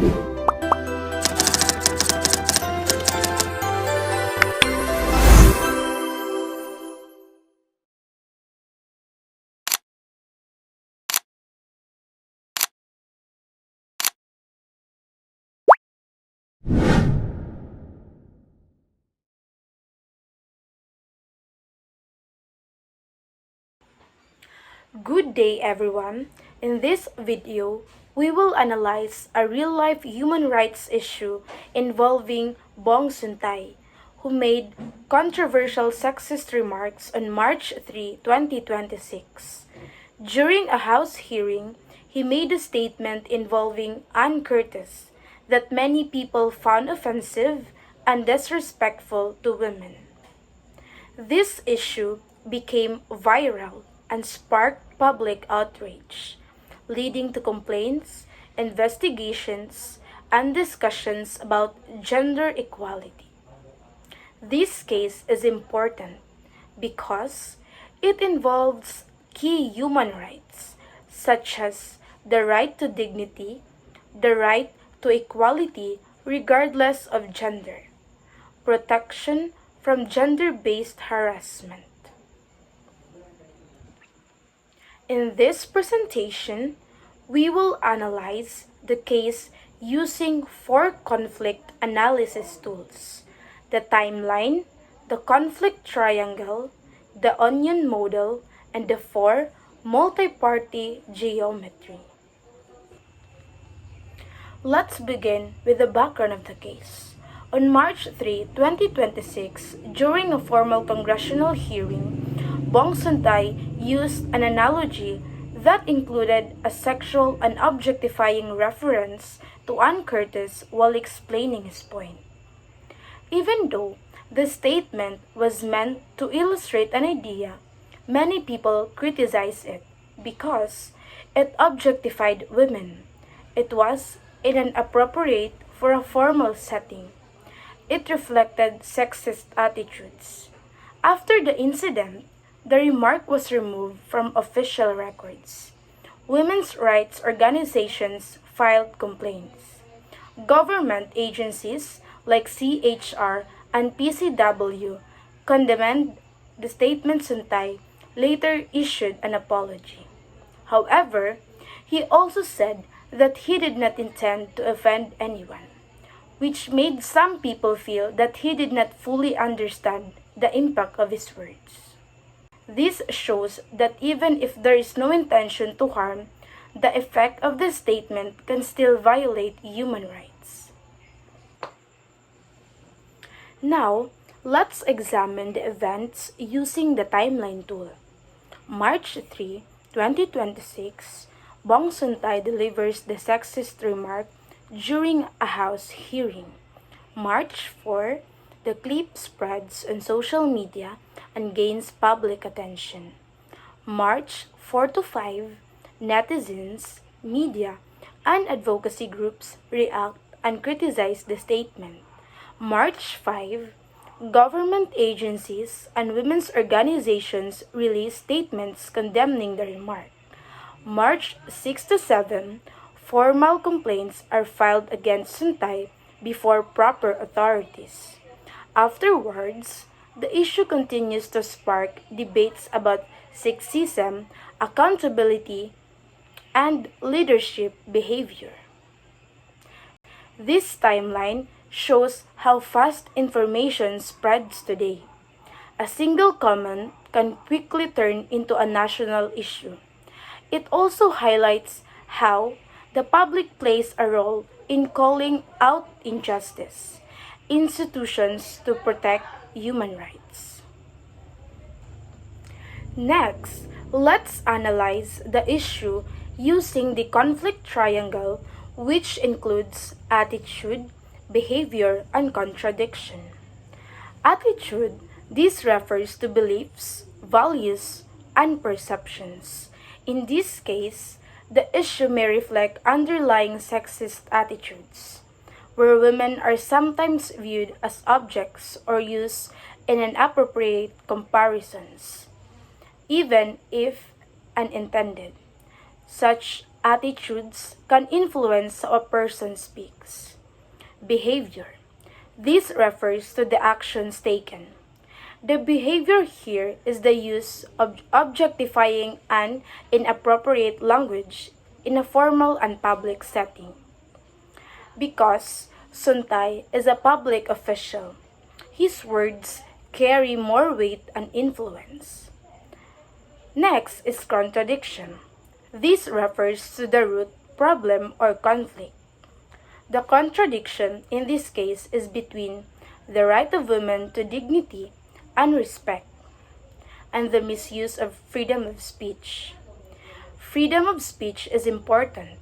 Good day everyone. In this video, we will analyze a real-life human rights issue involving Bong Suntay, who made controversial sexist remarks on March 3, 2026. During a House hearing, he made a statement involving Ann Curtis that many people found offensive and disrespectful to women. This issue became viral and sparked public outrage, leading to complaints, investigations, and discussions about gender equality. This case is important because it involves key human rights such as the right to dignity, the right to equality regardless of gender, protection from gender-based harassment. In this presentation, we will analyze the case using four conflict analysis tools: the timeline, the conflict triangle, the onion model, and the four multi-party geometry. Let's begin with the background of the case. On March 3, 2026, during a formal congressional hearing, Bong Suntay used an analogy that included a sexual and objectifying reference to Ann Curtis while explaining his point. Even though the statement was meant to illustrate an idea, many people criticized it because it objectified women. It was inappropriate for a formal setting. It reflected sexist attitudes. After the incident, the remark was removed from official records. Women's rights organizations filed complaints. Government agencies like CHR and PCW condemned the statement. Suntay later issued an apology. However, he also said that he did not intend to offend anyone, which made some people feel that he did not fully understand the impact of his words. This shows that even if there is no intention to harm, the effect of the statement can still violate human rights. Now, let's examine the events using the timeline tool. March 3, 2026, Bong Suntay delivers the sexist remark during a House hearing. March 4, the clip spreads on social media and gains public attention. March 4 to 5, netizens, media, and advocacy groups react and criticize the statement. March 5, government agencies and women's organizations release statements condemning the remark. March 6 to 7, formal complaints are filed against Suntay before proper authorities. Afterwards, the issue continues to spark debates about sexism, accountability, and leadership behavior. This timeline shows how fast information spreads today. A single comment can quickly turn into a national issue. It also highlights how the public plays a role in calling out injustice, institutions to protect human rights. Next, let's analyze the issue using the conflict triangle, which includes attitude, behavior, and contradiction. Attitude, this refers to beliefs, values, and perceptions. In this case, the issue may reflect underlying sexist attitudes, where women are sometimes viewed as objects or used in inappropriate comparisons, even if unintended. Such Attitudes can influence how a person speaks. Behavior. This refers to the actions taken. The behavior here is the use of objectifying and inappropriate language in a formal and public setting. Because Suntay is a public official, his words carry more weight and influence. Next is contradiction. This refers to the root problem or conflict. The contradiction in this case is between the right of women to dignity and respect and the misuse of freedom of speech. Freedom of speech is important,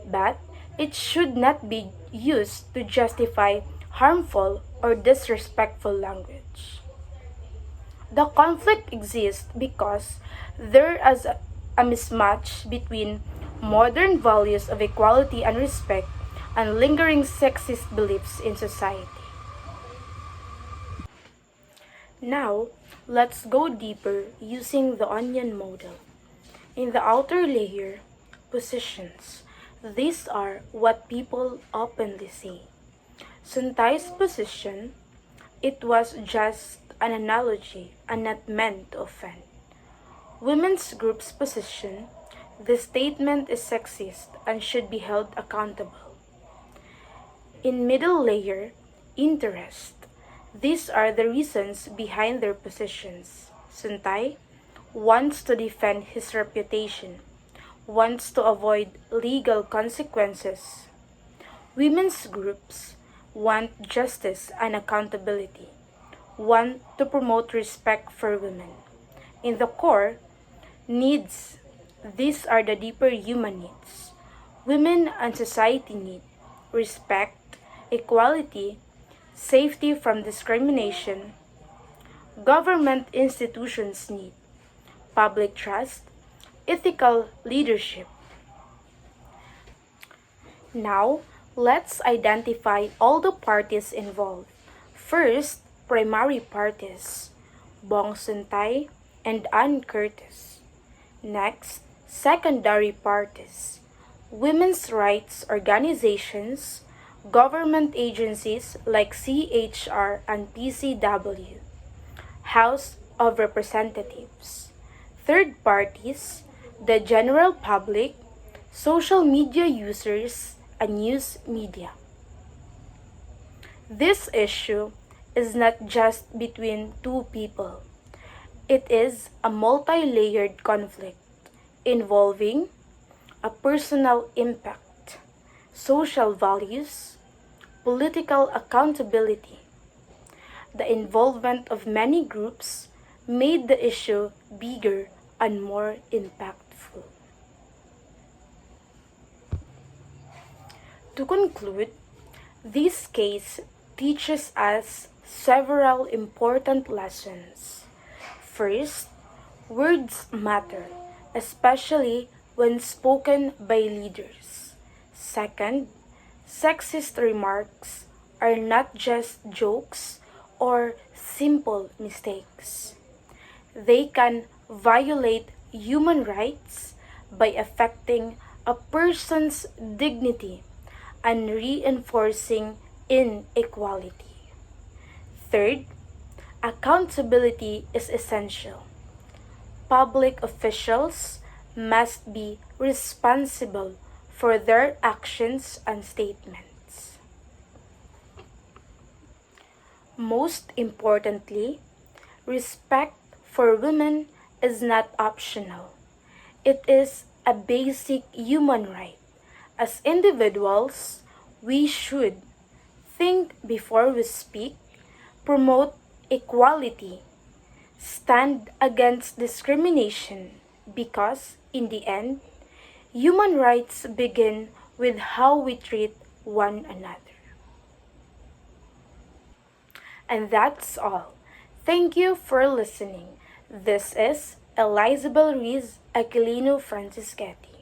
but it should not be used to justify harmful or disrespectful language. The conflict exists because there is a mismatch between modern values of equality and respect and lingering sexist beliefs in society. Now, let's go deeper using the onion model. In the outer layer, positions. These are what people openly say. Suntay's position, it was just an analogy and not meant to offend. Women's group's position, the statement is sexist and should be held accountable. In middle layer, interest. These are the reasons behind their positions. Suntay wants to defend his reputation, wants to avoid legal consequences. Women's groups want justice and accountability, want to promote respect for women. In the core, needs. These are the deeper human needs. Women and society need respect, equality, safety from discrimination. Government institutions need public trust, ethical leadership. Now, let's identify all the parties involved. First, primary parties, Bong Suntay and Ann Curtis. Next, secondary parties, women's rights organizations, government agencies like CHR and PCW, House of Representatives. Third parties, the general public, social media users, and news media. This issue is not just between two people. It is a multi-layered conflict involving a personal impact, social values, political accountability. The involvement of many groups made the issue bigger and more impactful. To conclude, this case teaches us several important lessons. First, words matter, especially when spoken by leaders. Second, sexist remarks are not just jokes or simple mistakes. They can violate human rights by affecting a person's dignity and reinforcing inequality. Third, accountability is essential. Public officials must be responsible for their actions and statements. Most importantly, respect for women is not optional. It is a basic human right. As individuals, we should think before we speak, promote equality, stand against discrimination, because in the end, human rights begin with how we treat one another. And that's all. Thank you for listening. This is Elizabeth Ruiz Aquilino Franciscetti.